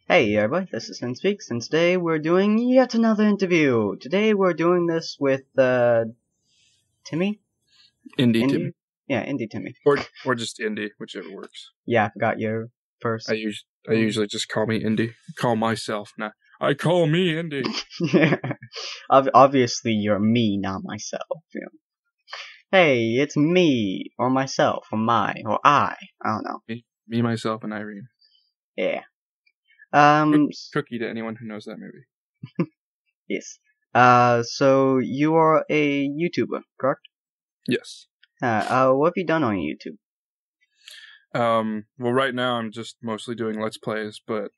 Hey everybody, this is Sin Speaks, and today we're doing yet another interview. Today we're doing this with, Timmy? IndieTimmie. Yeah, IndieTimmie. Or just Indie, whichever works. Yeah, I forgot your first. I usually just call me Indie. Call myself, not I call me Indie. Obviously you're me, not myself. You know. Hey, it's me, or myself, or or I don't know. Me, myself, and Irene. Yeah. Cookie to anyone who knows that movie. Yes. So you are a YouTuber, correct? Yes. What have you done on YouTube? Well, right now I'm just mostly doing Let's Plays, but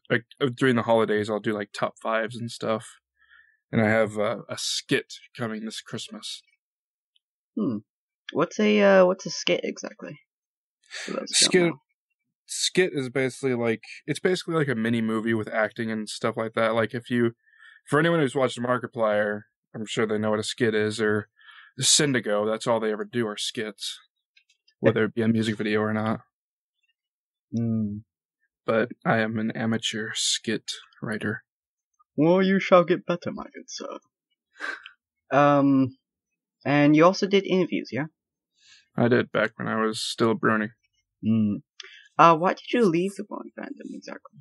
like during the holidays I'll do like top fives and stuff. And I have a skit coming this Christmas. What's a skit exactly? Skit is basically like a mini movie with acting and stuff like that. Like for anyone who's watched Markiplier, I'm sure they know what a skit is, or Syndigo. That's all they ever do are skits, whether it be a music video or not. But I am an amateur skit writer. Well, you shall get better, my good sir. And you also did interviews, yeah? I did back when I was still a brony. Why did you leave the brony fandom exactly?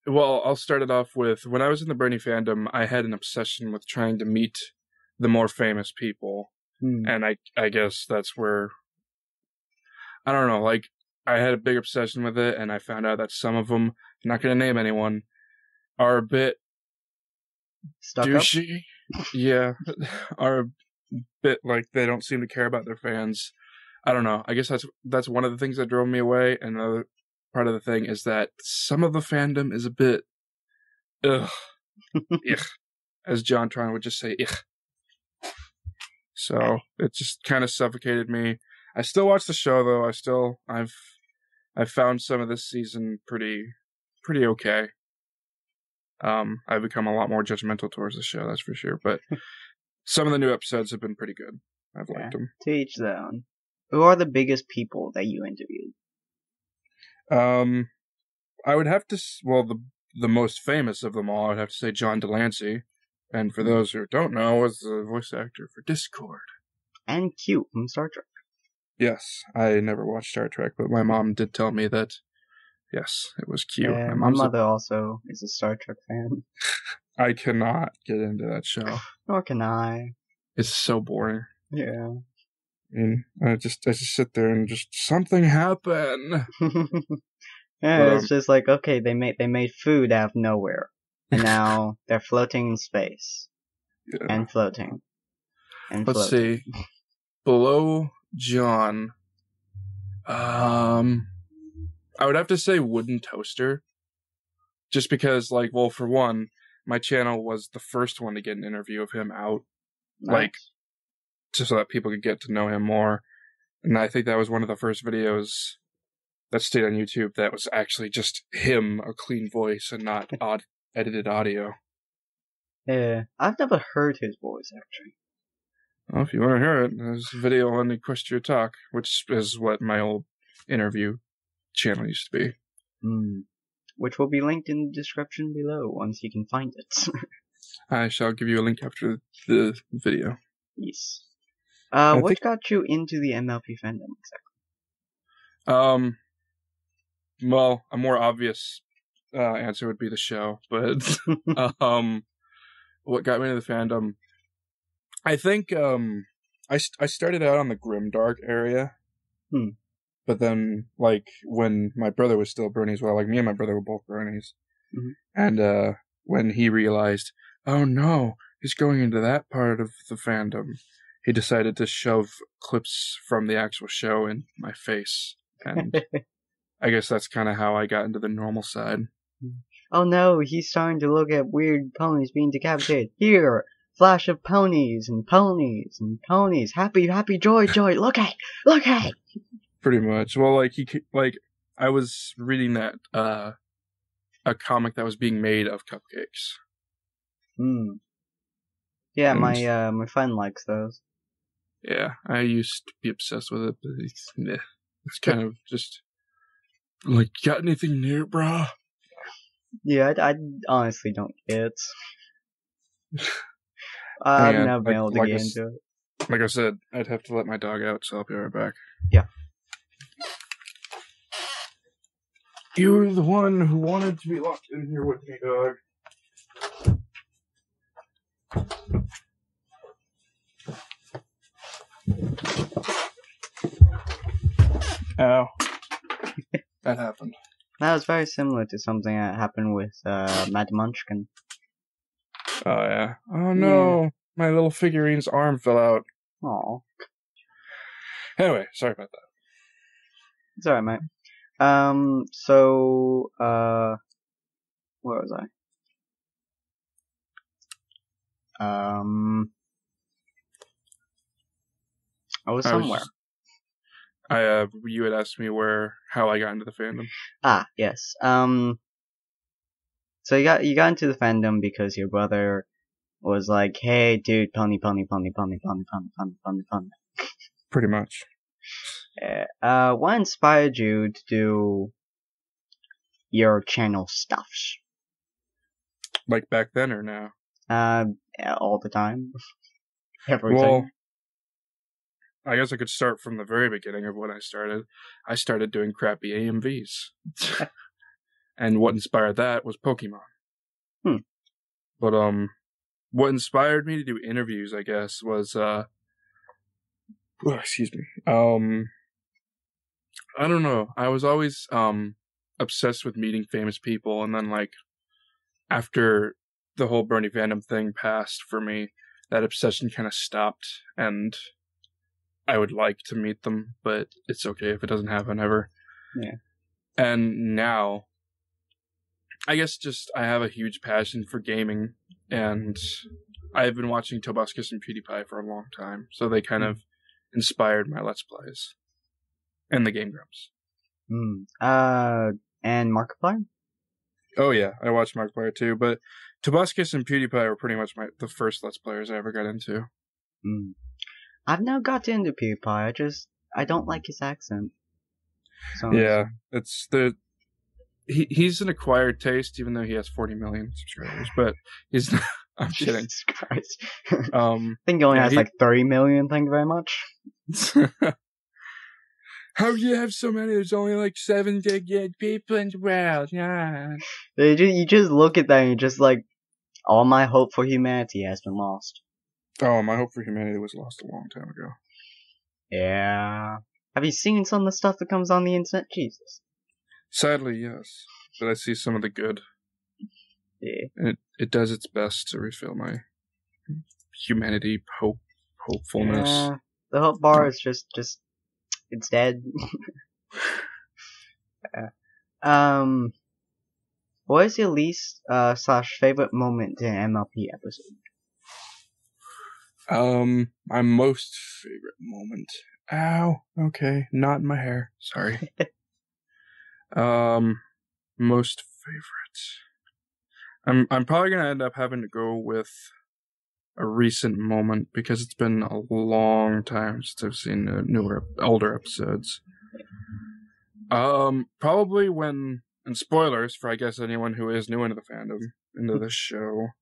Well, I'll start it off with, when I was in the brony fandom, I had an obsession with trying to meet the more famous people. And I guess that's where, I don't know, like, I had a big obsession with it, and I found out that some of them, I'm not going to name anyone, are a bit Stuck douchey. Yeah, are a bit like they don't seem to care about their fans. I don't know. I guess that's one of the things that drove me away. And another part of the thing is that some of the fandom is a bit ugh. As John Tron would just say, ugh. So it just kind of suffocated me. I still watch the show though. I've found some of this season pretty okay. I've become a lot more judgmental towards the show, that's for sure. But some of the new episodes have been pretty good. I've liked them. To each their own. Who are the biggest people that you interviewed? I would have to, the most famous of them all, I would have to say John Delancey. And for those who don't know, was the voice actor for Discord. And Q from Star Trek. Yes, I never watched Star Trek, but my mom did tell me that, yes, it was Q. Yeah, my mother also is a Star Trek fan. I cannot get into that show. Nor can I. It's so boring. Yeah. And I just sit there and just, something happened. Yeah, it's just like, okay, they made food out of nowhere, and now they're floating in space, and floating, and Let's see, below John, I would have to say Wooden Toaster, just because, like, well, for one, my channel was the first one to get an interview of him out, like, just so that people could get to know him more, and I think that was one of the first videos that stayed on YouTube that was actually just him, a clean voice, and not edited audio. Yeah, I've never heard his voice, actually. Well, if you want to hear it, there's a video on Equestria Talk, which is what my old interview channel used to be. Which will be linked in the description below, once you can find it. I shall give you a link after the video. Yes. What got you into the MLP fandom, exactly? Well, a more obvious answer would be the show, but what got me into the fandom, I think I started out on the grimdark area, but then, like, when my brother was still a brony as well, like, me and my brother were both bronies, and when he realized, oh no, he's going into that part of the fandom, he decided to shove clips from the actual show in my face, and I guess that's kind of how I got into the normal side. Oh no, he's starting to look at weird ponies being decapitated. Here, flash of ponies and ponies and ponies. Happy, happy, joy, joy. Look at. Pretty much. Well, I was reading that a comic that was being made of cupcakes. Yeah, my friend likes those. Yeah, I used to be obsessed with it, but it's kind of just like, got anything new, brah? Yeah, I honestly don't get it. I've And never been able to get into it. Like I said, I'd have to let my dog out, so I'll be right back. Yeah. You're the one who wanted to be locked in here with me, dog. Ow. That happened. That was very similar to something that happened with Mad Munchkin. Oh, yeah. Oh, no. Yeah. My little figurine's arm fell out. Aw. Anyway, sorry about that. It's alright, mate. Where was I? I was somewhere. You had asked me how I got into the fandom. Ah, yes. So you got into the fandom because your brother was like, "Hey, dude, pony." Pretty much. What inspired you to do your channel stuffs? Like back then or now? All the time. Everything. Well, I guess I could start from the very beginning of when I started. I started doing crappy AMVs. And what inspired that was Pokemon. But, what inspired me to do interviews, I guess, was, excuse me. I don't know. I was always, obsessed with meeting famous people, and then, like, after the whole Bernie fandom thing passed for me, that obsession kind of stopped, and I would like to meet them, but it's okay if it doesn't happen ever. Yeah. And now, I guess just I have a huge passion for gaming, and I've been watching Tobuscus and PewDiePie for a long time, so they kind of inspired my Let's Plays. And the Game Grumps. And Markiplier? Oh yeah, I watched Markiplier too, but Tobuscus and PewDiePie were pretty much the first Let's Players I ever got into. I've now got into PewDiePie, I don't like his accent. So yeah, he's an acquired taste, even though he has 40 million subscribers, but he's not, I'm kidding. Jesus Christ. I think he only has like 30 million, thank you very much. How do you have so many? There's only like 7 good people in the world. Yeah. You just look at that and you're just like, all my hope for humanity has been lost. Oh, my hope for humanity was lost a long time ago. Yeah. Have you seen some of the stuff that comes on the internet? Jesus. Sadly, yes. But I see some of the good. Yeah. And it does its best to refill my humanity hopefulness. Yeah. The hope bar is just it's dead. What is your least / favorite moment in an MLP episode? My most favorite moment. Ow. Okay, not in my hair. Sorry. Most favorite. I'm probably gonna end up having to go with a recent moment because it's been a long time since I've seen the older episodes. Probably when, and spoilers for I guess anyone who is new into the fandom, into this show,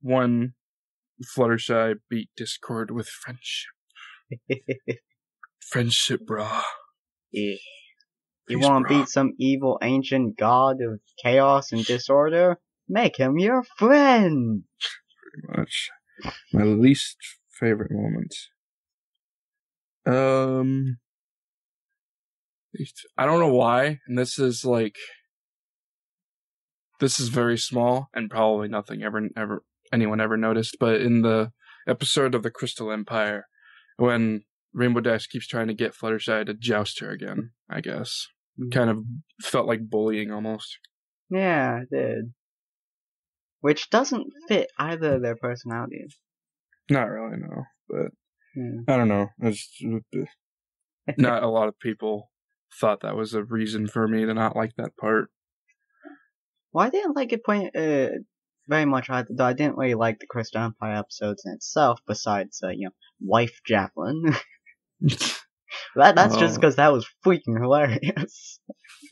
when Fluttershy beat Discord with friendship. Friendship, brah. Yeah. You want to beat some evil ancient god of chaos and disorder? Make him your friend! Pretty much. My least favorite moment. I don't know why, and this is very small, and probably nothing anyone ever noticed, but in the episode of the Crystal Empire, when Rainbow Dash keeps trying to get Fluttershy to joust her again, I guess. Kind of felt like bullying almost. Yeah, it did. Which doesn't fit either of their personalities. Not really, no. But I don't know. Not a lot of people thought that was a reason for me to not like that part. Well, I didn't like it very much either, though I didn't really like the Crystal Empire episodes in itself, besides, Wife Javelin. That's just because that was freaking hilarious.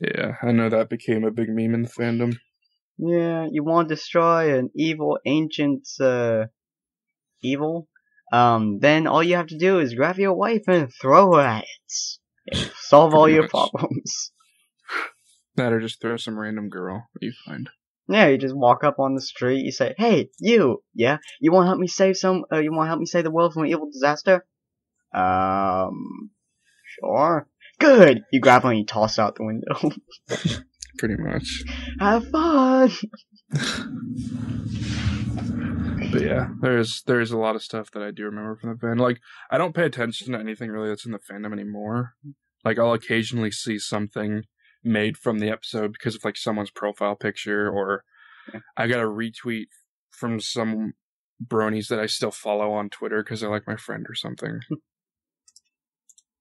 Yeah, I know that became a big meme in the fandom. Yeah, you want to destroy an evil ancient evil? Then all you have to do is grab your wife and throw her at it. Solve all your problems. That or just throw some random girl that you find. Yeah, you just walk up on the street, you say, "Hey, you, yeah? You wanna help me save you wanna help me save the world from an evil disaster?" Sure. Good! You grab her and you toss her out the window. Pretty much. Have fun! But yeah, there's a lot of stuff that I do remember from the fandom. Like, I don't pay attention to anything really that's in the fandom anymore. Like, I'll occasionally see something made from the episode because of like someone's profile picture, or I got a retweet from some bronies that I still follow on Twitter because they're like my friend or something.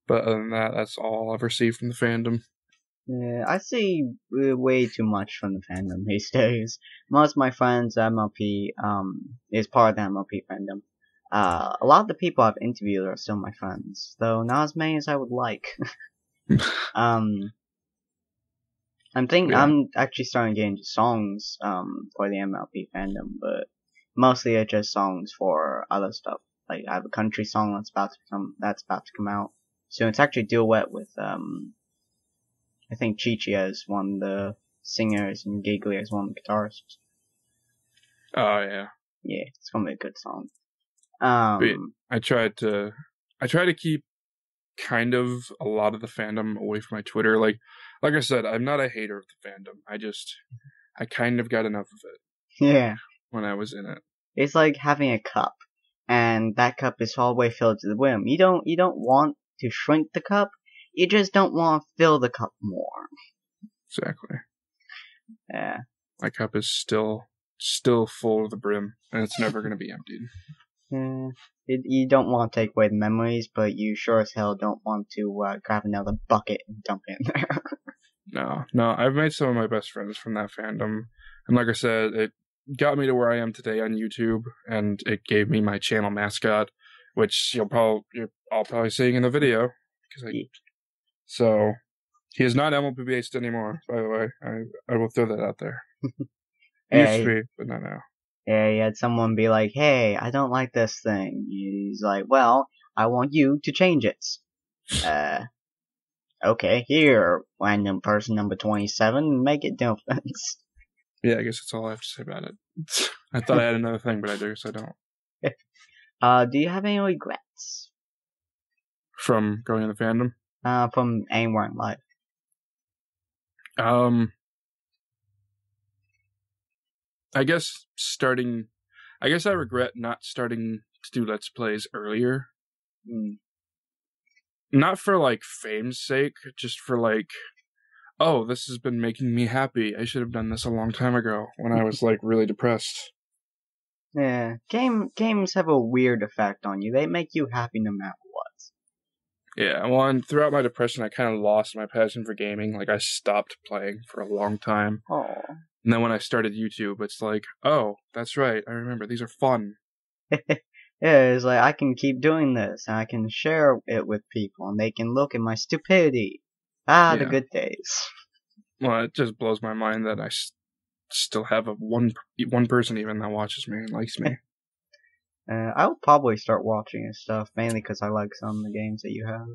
But other than that, that's all I'll ever see from the fandom. Yeah, I see way too much from the fandom these days. Most of my friends, MLP, is part of the MLP fandom. A lot of the people I've interviewed are still my friends, though not as many as I would like. I'm actually starting to get into songs, for the MLP fandom, but mostly it's just songs for other stuff. Like, I have a country song that's about to come out. So it's actually a duet with, I think Chi-Chi as one of the singers and Giggly as one of the guitarists. Oh, yeah. Yeah, it's gonna be a good song. I try to keep kind of a lot of the fandom away from my Twitter. Like I said, I'm not a hater of the fandom. I kind of got enough of it. Yeah. When I was in it. It's like having a cup, and that cup is all the way filled to the brim. You don't want to shrink the cup. You just don't want to fill the cup more. Exactly. Yeah. My cup is still full to the brim, and it's never going to be emptied. Yeah. You don't want to take away the memories, but you sure as hell don't want to grab another bucket and dump it in there. No. I've made some of my best friends from that fandom, and like I said, it got me to where I am today on YouTube, and it gave me my channel mascot, which you're all probably seeing in the video. So, he is not MLP based anymore, by the way. I will throw that out there. Used to be, but not now. Yeah, he had someone be like, "Hey, I don't like this thing." He's like, "Well, I want you to change it." Okay, here, random person number 27, make it different. Yeah, I guess that's all I have to say about it. I thought I had another thing, but I guess I don't. Do you have any regrets? From going in the fandom? From anywhere in life. I guess I regret not starting to do Let's Plays earlier. Not for, like, fame's sake, just for, like, oh, this has been making me happy. I should have done this a long time ago when I was, like, really depressed. Yeah, games have a weird effect on you. They make you happy no matter what. Yeah, well, and throughout my depression, I kind of lost my passion for gaming. Like, I stopped playing for a long time. Oh. And then when I started YouTube, it's like, oh, that's right. I remember. These are fun. Yeah, it's like, I can keep doing this, and I can share it with people, and they can look at my stupidity. The good days. Well, it just blows my mind that I still have one person even that watches me and likes me. I will probably start watching his stuff, mainly because I like some of the games that you have.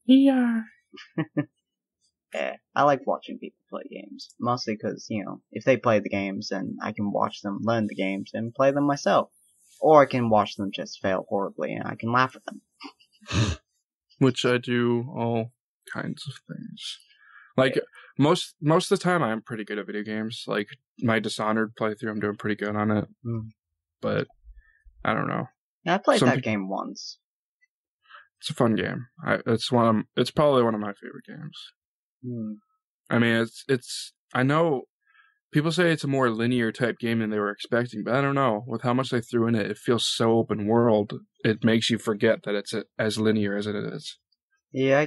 Yeah. Yeah, I like watching people play games. Mostly because, if they play the games, then I can watch them learn the games and play them myself. Or I can watch them just fail horribly and I can laugh at them. Which I do all kinds of things. Like, most of the time I'm pretty good at video games. Like, my Dishonored playthrough, I'm doing pretty good on it. But, I don't know. Yeah, I played that game once. It's a fun game. It's probably one of my favorite games. I mean, I know people say it's a more linear type game than they were expecting, but I don't know. With how much they threw in it, it feels so open world. It makes you forget that it's as linear as it is. Yeah,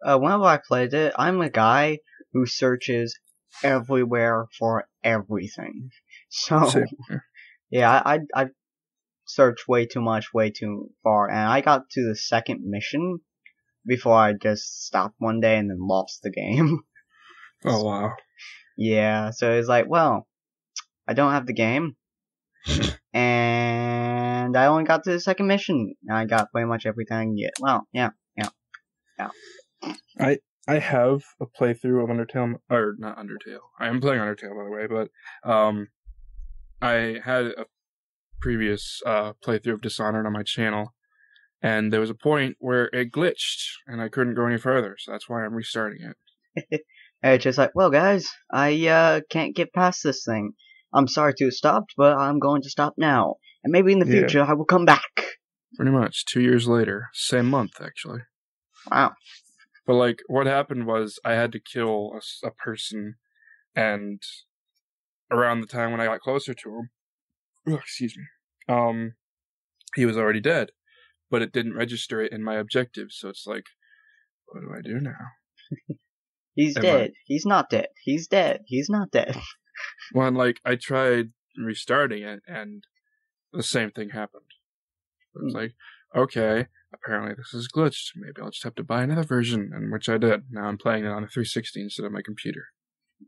whenever I played it, I'm a guy who searches everywhere for everything. So, yeah, I searched way too much, way too far, and I got to the second mission before I just stopped one day and then lost the game. Oh wow. Yeah, so it's like, well, I don't have the game, and I only got to the second mission. And I got pretty much everything yet. Well, yeah. I have a playthrough of Undertale, or not Undertale. I am playing Undertale, by the way, but I had a previous playthrough of Dishonored on my channel, and there was a point where it glitched, and I couldn't go any further, so that's why I'm restarting it. And it's just like, well, guys, I can't get past this thing. I'm sorry to have stopped, but I'm going to stop now. And maybe in the future I will come back. Pretty much. 2 years later. Same month, actually. Wow. But, like, what happened was I had to kill a person, and around the time when I got closer to him, excuse me, he was already dead, but it didn't register it in my objectives, so it's like, what do I do now? He's dead. He's not dead. He's dead. He's not dead. Well, and, like, I tried restarting it, and the same thing happened. It was like, okay, apparently this is glitched. Maybe I'll just have to buy another version, and which I did. Now I'm playing it on a 360 instead of my computer.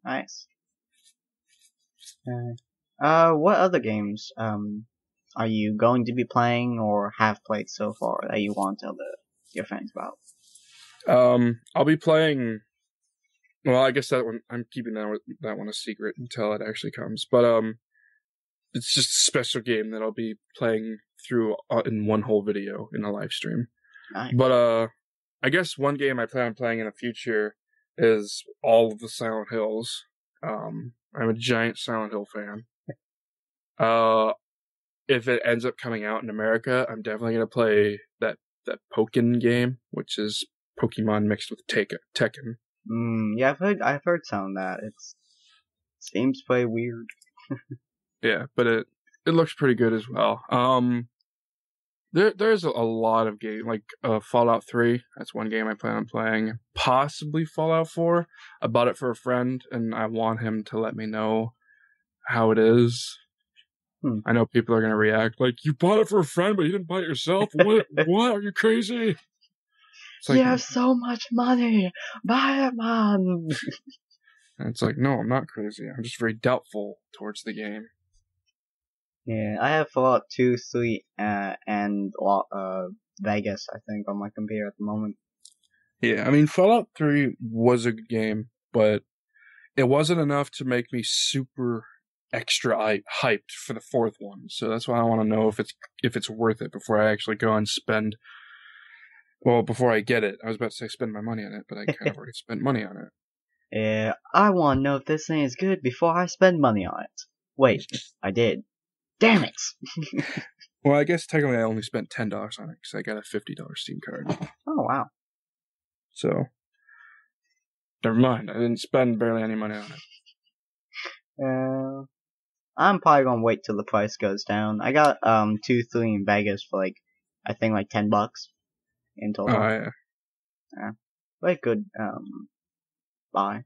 Nice. What other games are you going to be playing or have played so far that you want to tell your fans about? I'll be playing. Well, I guess that one I'm keeping that one a secret until it actually comes. But it's just a special game that I'll be playing through in one whole video in a live stream. Nice. But I guess one game I plan on playing in the future is all of the Silent Hills. I'm a giant Silent Hill fan. If it ends up coming out in America, I'm definitely gonna play that Pokken game, which is Pokemon mixed with Tekken. Yeah, I've heard some of that. It seems pretty weird. Yeah, but it looks pretty good as well. There's a lot of games, like Fallout 3. That's one game I plan on playing. Possibly Fallout 4. I bought it for a friend, and I want him to let me know how it is. I know people are gonna react like, "You bought it for a friend, but you didn't buy it yourself. What? What? Are you crazy?" It's like, you have so much money. Buy it, man. And it's like, no, I'm not crazy. I'm just very doubtful towards the game. Yeah, I have Fallout 2, 3, and Vegas, I think, on my computer at the moment. Yeah, I mean, Fallout 3 was a good game, but it wasn't enough to make me super extra hyped for the fourth one. So that's why I want to know if it's worth it before I actually go and spend. Well, before I get it, I was about to say spend my money on it, but I kind of already spent money on it. Yeah, I want to know if this thing is good before I spend money on it. Wait, I did. Damn it! Well, I guess technically I only spent $10 on it because I got a $50 Steam card. Oh, wow. So, never mind. I didn't spend barely any money on it. I'm probably gonna wait till the price goes down. I got 2, 3 in Vegas for I think $10 in total. Oh, yeah. Very good buy.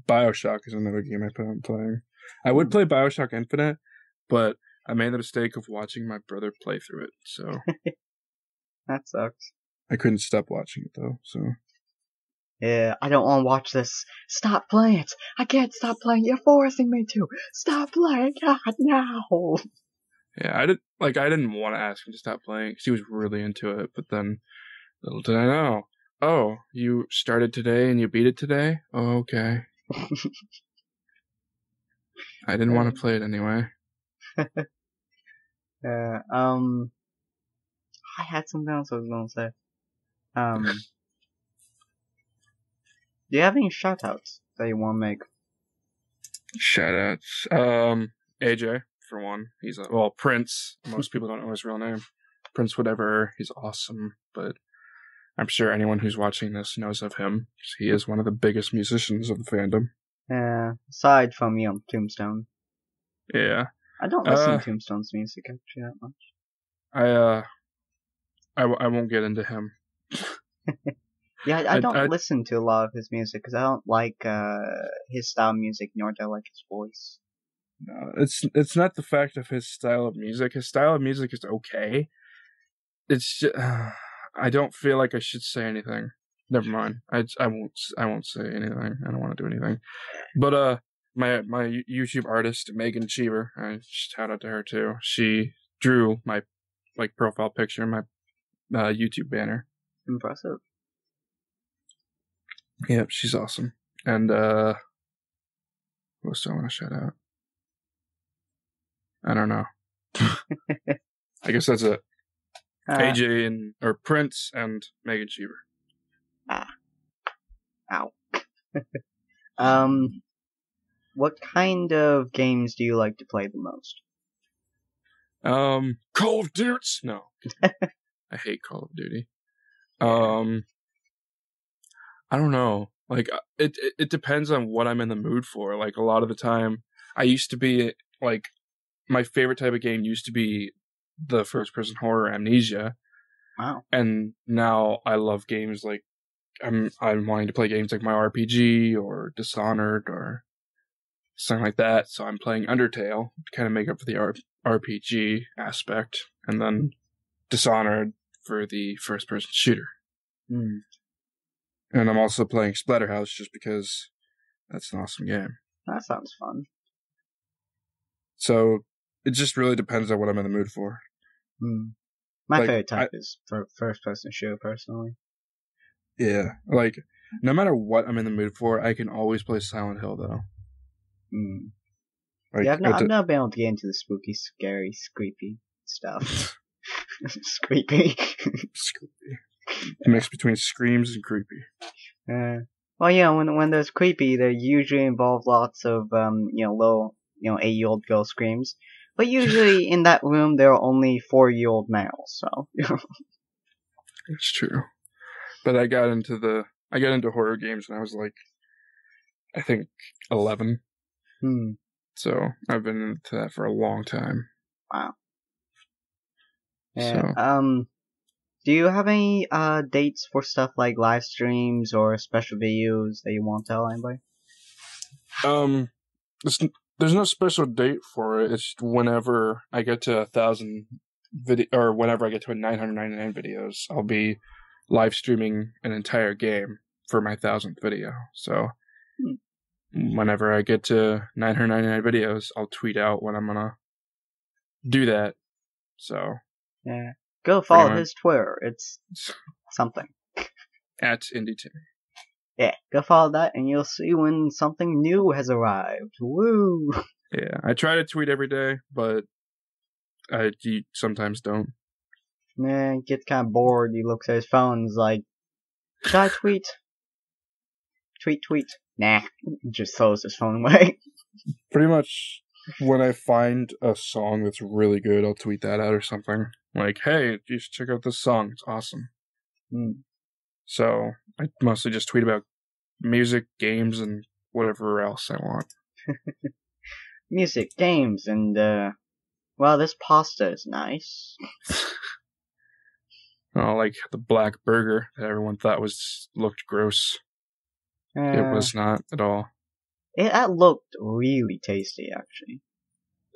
BioShock is another game I plan on playing. I would play BioShock Infinite, but I made the mistake of watching my brother play through it, so that sucks. I couldn't stop watching it though, so yeah, I don't want to watch this. Stop playing it. I can't stop playing. You're forcing me to. Stop playing. God, no. Yeah, I didn't want to ask him to stop playing because he was really into it, but then little did I know. Oh, you started today and you beat it today? Oh, okay. I didn't want to play it anyway. I had something else I was gonna say. Do you have any shoutouts that you want to make? Shoutouts. AJ, for one. He's Prince. Most people don't know his real name. Prince whatever. He's awesome, but I'm sure anyone who's watching this knows of him. He is one of the biggest musicians of the fandom. Yeah, aside from, Tombstone. Yeah. I don't listen to Tombstone's music actually that much. I won't get into him. Yeah, I don't listen to a lot of his music because I don't like his style of music, nor do I like his voice. No, it's not the fact of his style of music. His style of music is okay. It's just, I don't feel like I should say anything. Never mind. I won't say anything. I don't want to do anything. But my YouTube artist Megan Cheever, I shout out to her too. She drew my profile picture, my YouTube banner. Impressive. Yep, she's awesome. And what else do I want to shout out? I don't know. I guess that's it. AJ or Prince and Megan Cheever. Ow. What kind of games do you like to play the most? Call of Duty. No, I hate Call of Duty. I don't know. Like it depends on what I'm in the mood for. Like a lot of the time, I used to be like my favorite type of game used to be the first-person horror Amnesia. Wow. And now I love games like I'm wanting to play games like my RPG or Dishonored or something like that. So I'm playing Undertale to kind of make up for the RPG aspect, and then Dishonored for the first-person shooter. Mm. And I'm also playing Splatterhouse just because that's an awesome game. That sounds fun. So it just really depends on what I'm in the mood for. Mm. My favorite type is first-person shooter, personally. Yeah, like no matter what I'm in the mood for, I can always play Silent Hill though. Mm. Like, yeah, I've not been able to get into the spooky, scary, creepy stuff. Creepy. A mix between screams and creepy. Well, yeah, when there's creepy, they usually involve lots of little 8-year-old girl screams. But usually in that room there are only 4-year-old males, so It's true. But I got into horror games when I was like, I think 11. So I've been into that for a long time. Wow. Yeah. So. Do you have any dates for stuff like live streams or special videos that you want to tell anybody? There's no special date for it. It's whenever I get to 1,000 or whenever I get to 999 videos, I'll be live streaming an entire game for my 1,000th video. So whenever I get to 999 videos, I'll tweet out when I'm gonna do that. So yeah, go follow his Twitter. It's something. At IndieTimmie. Yeah, go follow that and you'll see when something new has arrived. Woo! Yeah, I try to tweet every day, but I sometimes don't. Yeah, he gets kind of bored. He looks at his phone and is like, should I tweet? Tweet. Nah, just throws his phone away. Pretty much when I find a song that's really good, I'll tweet that out or something. Like, hey, you should check out this song. It's awesome. So I mostly just tweet about music, games, and whatever else I want. Music, games, and, well, this pasta is nice. Oh, like the black burger that everyone thought looked gross. It was not at all. That looked really tasty, actually.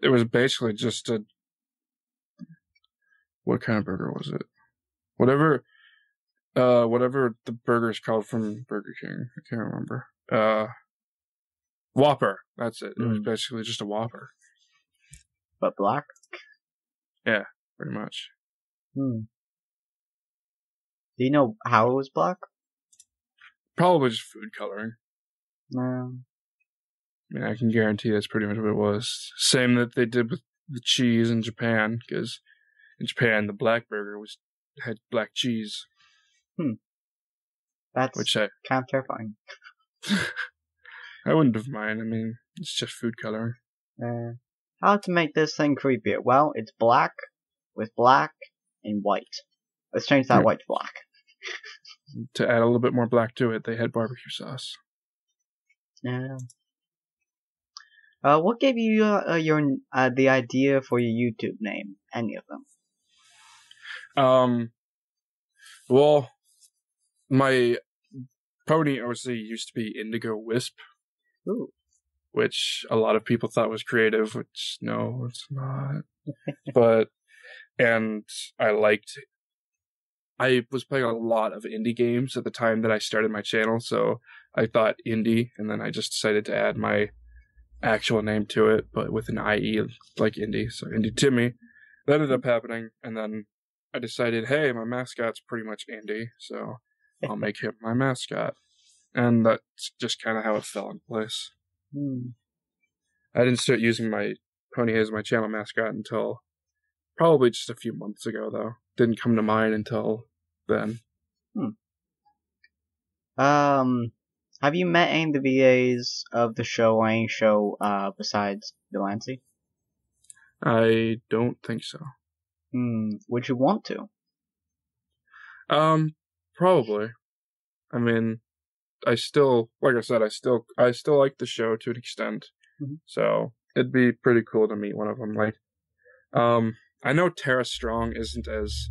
It was basically just what kind of burger was it? Whatever the burger is called from Burger King. I can't remember. Whopper. That's it. It was basically just a Whopper. But black? Yeah, pretty much. Do you know how it was black? Probably just food coloring. I mean, I can guarantee that's pretty much what it was. Same that they did with the cheese in Japan, because in Japan the black burger had black cheese. That's kind of terrifying. I wouldn't have minded. I mean, it's just food coloring. How to make this thing creepier? Well, it's black with black and white. Let's change that white to black. To add a little bit more black to it, they had barbecue sauce. Yeah. What gave you the idea for your YouTube name? Any of them? Well, my pony obviously used to be Indigo Wisp. Ooh. Which a lot of people thought was creative, which no, it's not. And I I was playing a lot of indie games at the time that I started my channel, so I thought indie, and then I just decided to add my actual name to it, but with an IE, like indie, so IndieTimmie. That ended up happening, and then I decided, hey, my mascot's pretty much Andy, so I'll make him my mascot. And that's just kind of how it fell in place. I didn't start using my pony as my channel mascot until probably just a few months ago, though. Didn't come to mind until then. Have you met any of the VAs of the show or any show besides Delancey? I don't think so. Would you want to? Probably. I mean, I still, like I said, I still like the show to an extent. So it'd be pretty cool to meet one of them. Like, I know Tara Strong isn't as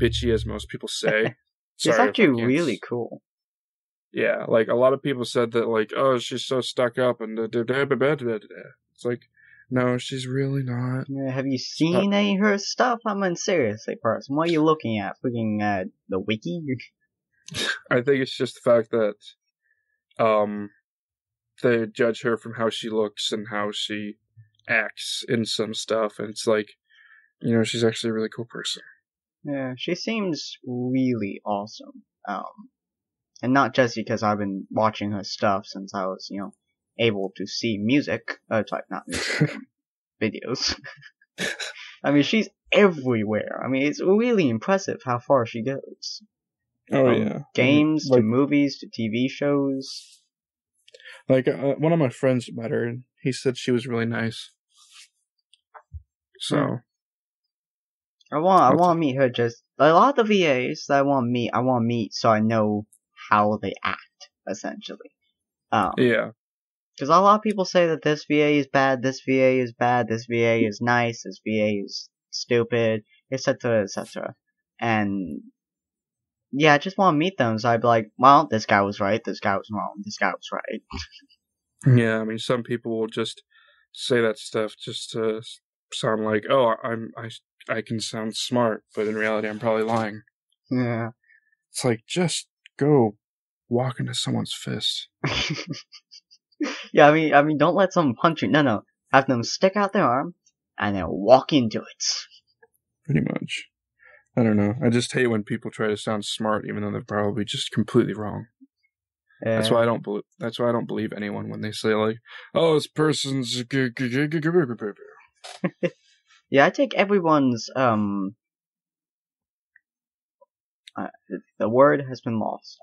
bitchy as most people say. She's actually really cool. Yeah, like a lot of people said that, like, oh, she's so stuck up and it's like, no, she's really not. Yeah, have you seen any of her stuff? I mean, seriously, person, what are you looking at? Looking at the wiki? I think it's just the fact that, they judge her from how she looks and how she acts in some stuff, and it's like, you know, she's actually a really cool person. Yeah, she seems really awesome. And not just because I've been watching her stuff since I was, you know, able to see music, not music, videos. I mean, she's everywhere. I mean, it's really impressive how far she goes. Oh, yeah. Games, to movies, to TV shows. Like, one of my friends met her, and he said she was really nice. So. I want to meet her. Just a lot of the VAs that I want to meet so I know how they act, essentially. Yeah. Because a lot of people say that this VA is bad, this VA is bad, this VA is nice, this VA is stupid, etc., etc. And yeah, I just want to meet them, so I'd be like, well, this guy was right, this guy was wrong, this guy was right. Yeah, I mean, some people will just say that stuff just to sound like, oh, I can sound smart, but in reality, I'm probably lying. Yeah. It's like, just go walk into someone's fist. Yeah, I mean, don't let someone punch you. No. Have them stick out their arm and then walk into it. Pretty much. I don't know. I just hate when people try to sound smart, even though they're probably just completely wrong. That's why I don't believe. That's why I don't believe anyone when they say like, "Oh, this person's." Yeah, I take everyone's the word has been lost.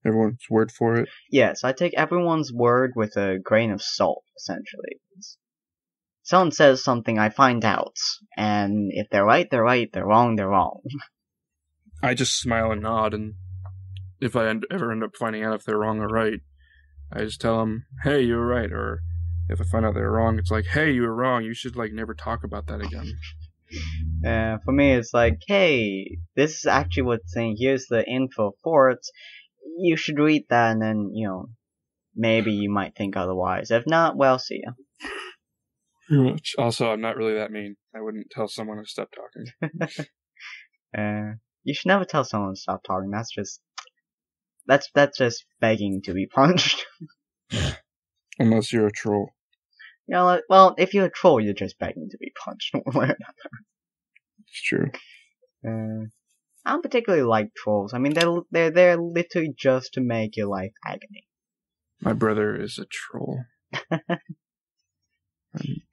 Everyone's word for it. Yes, I take everyone's word with a grain of salt, essentially. Someone says something, I find out, and if they're right, they're right. They're wrong, they're wrong. I just smile and nod, and if I ever end up finding out if they're wrong or right, I just tell them, "Hey, you were right," or if I find out they're wrong, it's like, "Hey, you were wrong. You should like never talk about that again." For me, it's like, hey, this is actually what's saying. Here's the info for it. You should read that, and then, you know, maybe you might think otherwise. If not, well, see ya. Pretty much. Also, I'm not really that mean. I wouldn't tell someone to stop talking. You should never tell someone to stop talking. That's just begging to be punched. Unless you're a troll. You know, like, well, if you're a troll, you're just begging to be punched. One way or another. It's true. I don't particularly like trolls. I mean, they're there literally just to make your life agony. My brother is a troll.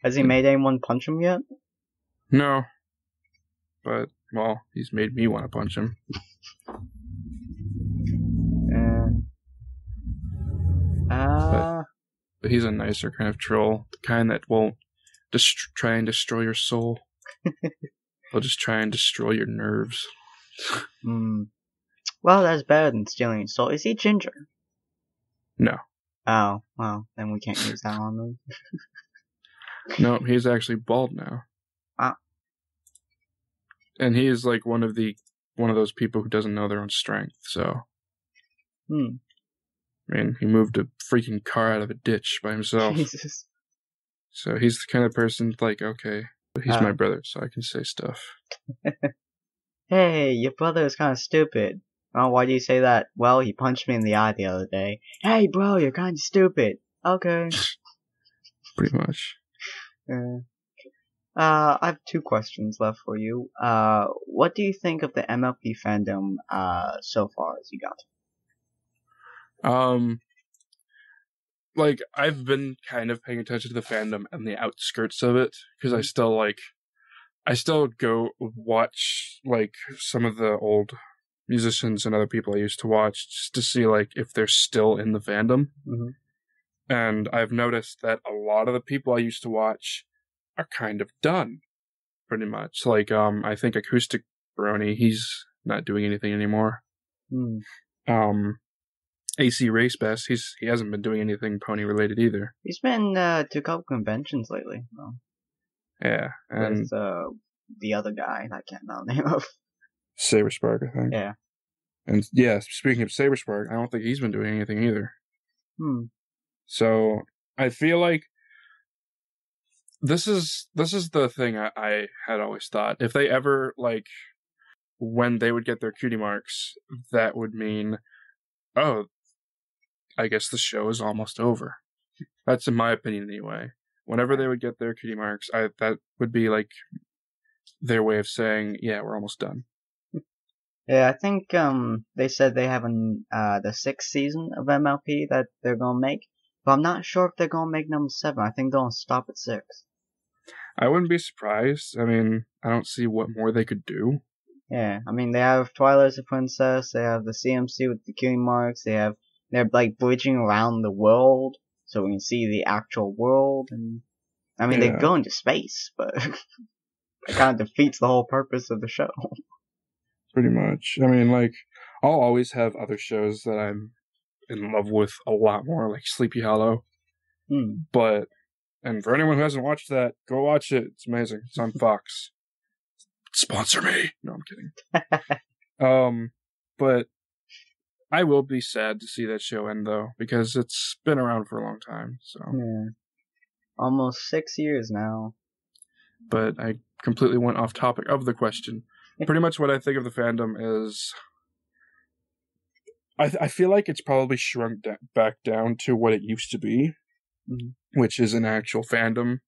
Has he made anyone punch him yet? No. But, well, he's made me want to punch him. But he's a nicer kind of troll. The kind that won't try and destroy your soul. He'll just try and destroy your nerves. Well, that's better than stealing your soul. Is he ginger? No. Oh, well, then we can't use that on him. No, he's actually bald now. Wow. And he is like one of those people who doesn't know their own strength, so. I mean, he moved a freaking car out of a ditch by himself. Jesus. So he's the kind of person like, okay, But he's my brother, so I can say stuff. Hey, your brother is kind of stupid. Oh, why do you say that? Well, he punched me in the eye the other day. Hey, bro, you're kind of stupid. Okay. Pretty much. I have 2 questions left for you. What do you think of the MLP fandom, so far as you got? Like, I've been kind of paying attention to the fandom and the outskirts of it, because I still go watch, like, some of the old musicians and other people I used to watch, just to see, like, if they're still in the fandom. Mm-hmm. And I've noticed that a lot of the people I used to watch are kind of done, pretty much. Like, I think Acoustic Brony, he's not doing anything anymore. AC Race Best, he hasn't been doing anything pony related either. He's been to a couple conventions lately. Well, yeah, and the other guy I can't know the name of. Saberspark, I think. Yeah. And yeah, speaking of Saberspark, I don't think he's been doing anything either. So I feel like this is the thing I had always thought. If they ever, like, when they would get their cutie marks, that would mean, oh, I guess the show is almost over. That's in my opinion anyway. Whenever they would get their cutie marks, that would be like their way of saying, yeah, we're almost done. Yeah, I think they said they have the 6th season of MLP that they're gonna make, but I'm not sure if they're gonna make number 7. I think they're gonna stop at 6. I wouldn't be surprised. I mean, I don't see what more they could do. Yeah, I mean, they have Twilight the Princess, they have the CMC with the cutie marks, they're like bridging around the world so we can see the actual world, and I mean, they go into space, but it kind of defeats the whole purpose of the show. Pretty much. I mean, like, I'll always have other shows that I'm in love with a lot more, like Sleepy Hollow. But, and for anyone who hasn't watched that, go watch it. It's amazing. It's on Fox. Sponsor me. No, I'm kidding. But I will be sad to see that show end, though, because it's been around for a long time. So yeah. Almost 6 years now. But I completely went off topic of the question. Pretty much what I think of the fandom is, I feel like it's probably shrunk back down to what it used to be, which is an actual fandom.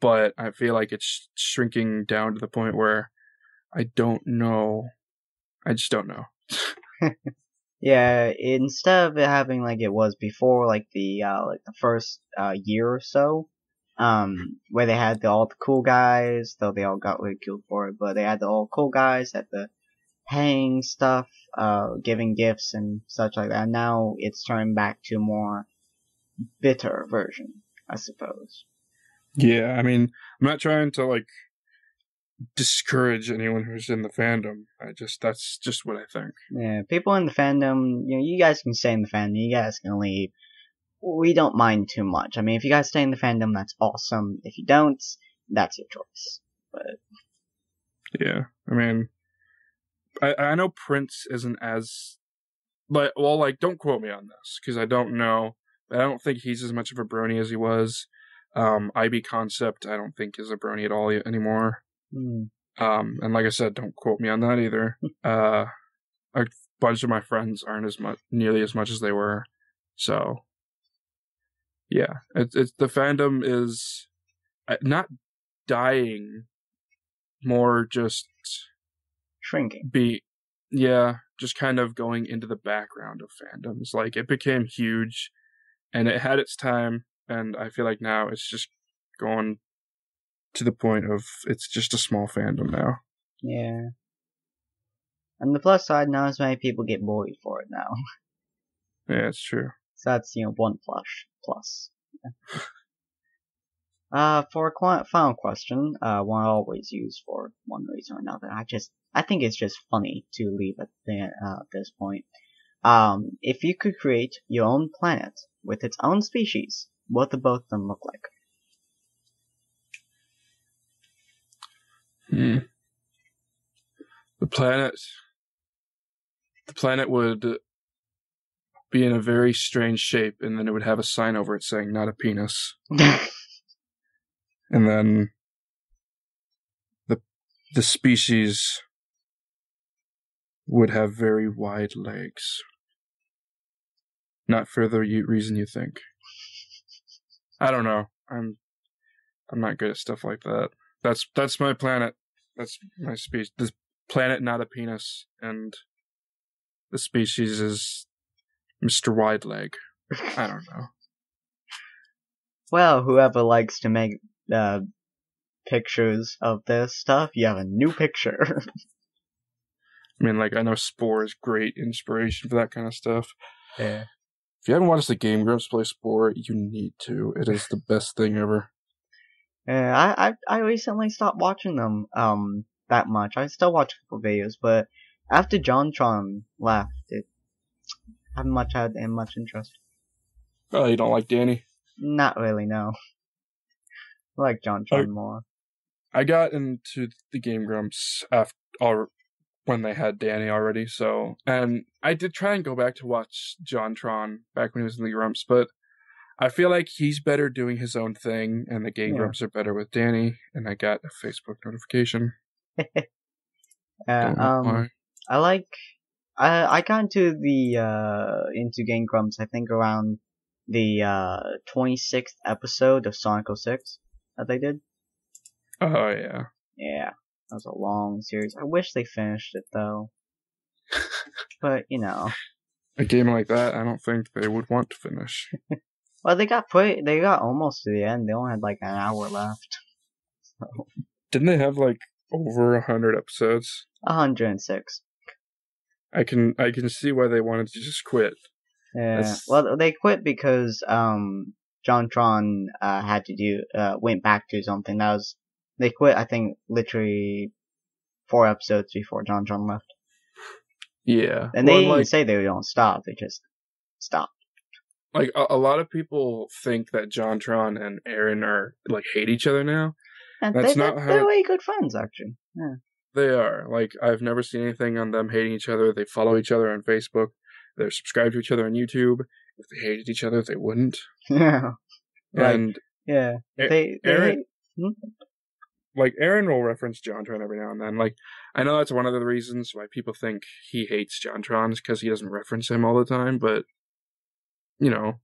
But I feel like it's shrinking down to the point where I don't know. I just don't know. Yeah, instead of it having like it was before, like the first year or so, where they had all the cool guys, though they all got ridiculed for it, but they had all cool guys at the paying stuff, giving gifts and such like that. Now it's turned back to a more bitter version, I suppose. Yeah, I mean, I'm not trying to, like, discourage anyone who's in the fandom. That's just what I think. Yeah, people in the fandom, you guys can stay in the fandom, you guys can leave. We don't mind too much. I mean, if you guys stay in the fandom, that's awesome. If you don't, that's your choice. But yeah, I mean, I know Prince isn't as, like, well, like, don't quote me on this, because I don't know. I don't think he's as much of a brony as he was. IB Concept, I don't think is a brony at all anymore. And like I said, don't quote me on that either. A bunch of my friends aren't nearly as much as they were. So, yeah, it's the fandom is not dying, more just shrinking. Just kind of going into the background of fandoms. Like, it became huge, and it had its time, and I feel like now it's just going to the point of it's just a small fandom now. Yeah. And the plus side, not as many people get bullied for it now. Yeah, it's true. So that's, one plus. For a final question, one I always use for one reason or another. I think it's just funny to leave at this point. If you could create your own planet with its own species, what do both of them look like? The planet would be in a very strange shape, and then it would have a sign over it saying, "Not a penis." And then the species would have very wide legs. Not for the reason you think. I don't know. I'm not good at stuff like that. That's my planet. That's my species. This planet, not a penis, and the species is Mr. Wide Leg. I don't know. Well, whoever likes to make pictures of this stuff, you have a new picture. I mean, like, I know Spore is great inspiration for that kind of stuff. Yeah. If you haven't watched the Game Grumps play Spore, you need to. It is the best thing ever. Yeah, I recently stopped watching them that much. I still watch a couple videos, but after JonTron left, it haven't had much interest. Oh, you don't like Danny? Not really, no. I like JonTron more. I got into the Game Grumps when they had Danny already, and I did try and go back to watch JonTron back when he was in the Grumps, but I feel like he's better doing his own thing, and the Game Grumps are better with Danny, and I got a Facebook notification. I got into Game Grumps, I think around the 26th episode of Sonic 06 that they did. Oh, yeah. Yeah, that was a long series. I wish they finished it, though. But, you know. A game like that, I don't think they would want to finish. Well, they got almost to the end. They only had like an hour left. So. Didn't they have like over 100 episodes? 106. I can see why they wanted to just quit. Yeah. Well, they quit because JonTron went back to something. They quit, I think, literally 4 episodes before JonTron left. Yeah. And they didn't say they were going to stop. They just stopped. Like, a lot of people think that JonTron and Aaron are, like, hate each other now. And they're really good friends, actually. Yeah. They are. Like, I've never seen anything on them hating each other. They follow each other on Facebook. They're subscribed to each other on YouTube. If they hated each other, they wouldn't. Yeah. And yeah. Aaron, like, Aaron will reference JonTron every now and then. Like, I know that's one of the reasons why people think he hates JonTron is because he doesn't reference him all the time, but, you know.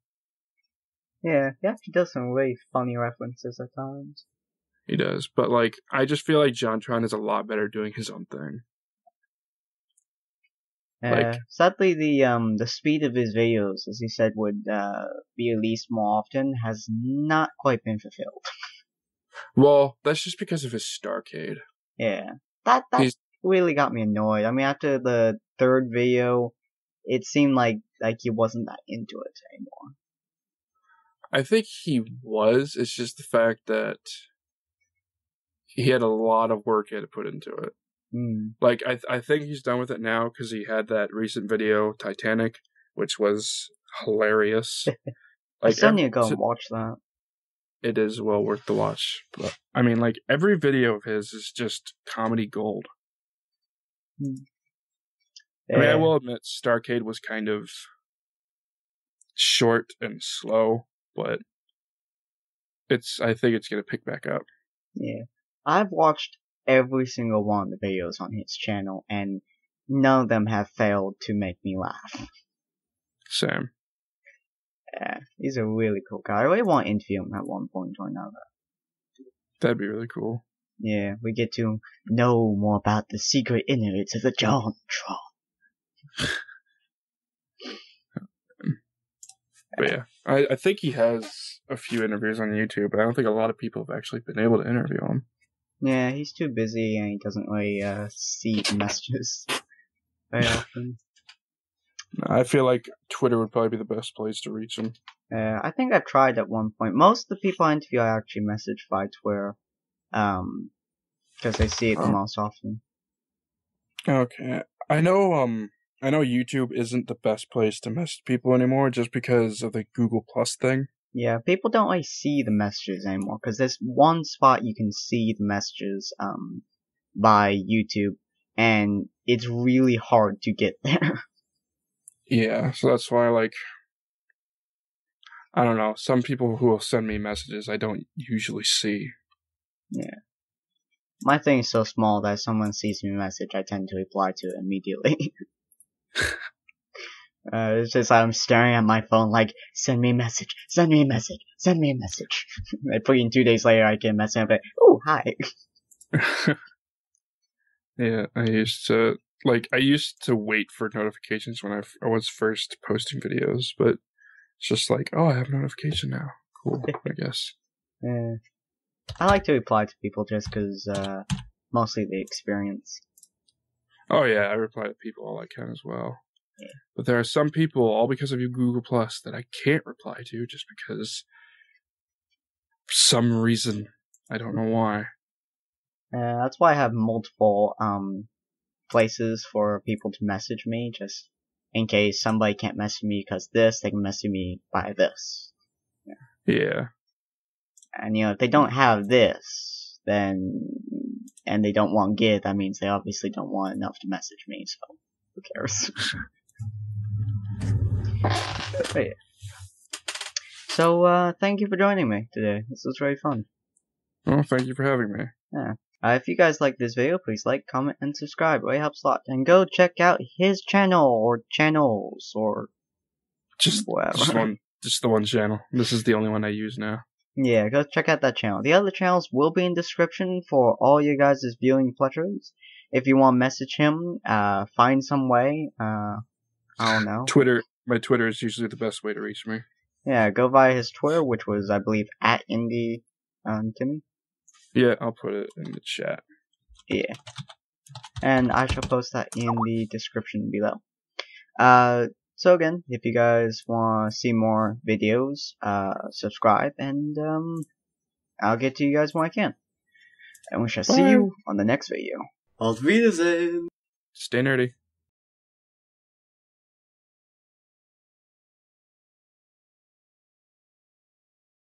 Yeah, he actually does some really funny references at times. He does, but, like, I just feel like JonTron is a lot better doing his own thing. Sadly, the speed of his videos, as he said, would be released more often, has not quite been fulfilled. Well, that's just because of his Starcade. Yeah, that really got me annoyed. I mean, after the 3rd video, it seemed like he wasn't that into it anymore. I think he was. It's just the fact that he had a lot of work he had to put into it. Like, I think he's done with it now because he had that recent video, Titanic, which was hilarious. I still need to go and watch that. It is well worth the watch. But, I mean, like, every video of his is just comedy gold. I mean, I will admit, Starcade was kind of short and slow, but I think it's going to pick back up. Yeah. I've watched every single one of the videos on his channel, and none of them have failed to make me laugh. Same. Yeah, he's a really cool guy. I really want to interview him at one point or another. That'd be really cool. Yeah, we get to know more about the secret innards of the JonTron. But yeah, I think he has a few interviews on YouTube, but I don't think a lot of people have actually been able to interview him. Yeah, he's too busy and he doesn't really see the messages very often. I feel like Twitter would probably be the best place to reach him. I think I've tried at one point. Most of the people I interview I actually message via Twitter, because they see it the most often. Okay, I know YouTube isn't the best place to message people anymore, just because of the Google Plus thing. Yeah, people don't really see the messages anymore, because there's one spot you can see the messages, by YouTube, and it's really hard to get there. Yeah, so that's why, like, I don't know, some people who will send me messages I don't usually see. Yeah. My thing is so small that if someone sees me message, I tend to reply to it immediately. It's just I'm staring at my phone like, send me a message, send me a message, send me a message. And fucking 2 days later, I get a message, I'm like, oh, hi. Yeah, I used to wait for notifications when I was first posting videos, but it's just like, oh, I have a notification now. Cool, I guess. Yeah. I like to reply to people just because, mostly the experience. Oh yeah, I reply to people all I can as well. Yeah. But there are some people, all because of you Google Plus, that I can't reply to just because for some reason. I don't know why. That's why I have multiple, places for people to message me, just in case somebody can't message me because this, they can message me by this. Yeah. And, if they don't have this, then, and they don't want Git, that means they obviously don't want enough to message me, so who cares? But yeah. So, thank you for joining me today. This was very fun. Well, thank you for having me. Yeah. If you guys like this video, please like, comment, and subscribe. It really helps a lot. And go check out his channel, or channels, or just whatever. Just the one channel. This is the only one I use now. Yeah, go check out that channel. The other channels will be in description for all you guys' viewing pleasures. If you want to message him, find some way, I don't know. My Twitter is usually the best way to reach me. Yeah, go via his Twitter, which was, I believe, at IndieTimmie. Yeah, I'll put it in the chat. Yeah. And I shall post that in the description below. So again, if you guys want to see more videos, subscribe, and, I'll get to you guys when I can. And we shall see you on the next video. Auf Wiedersehen! Stay nerdy.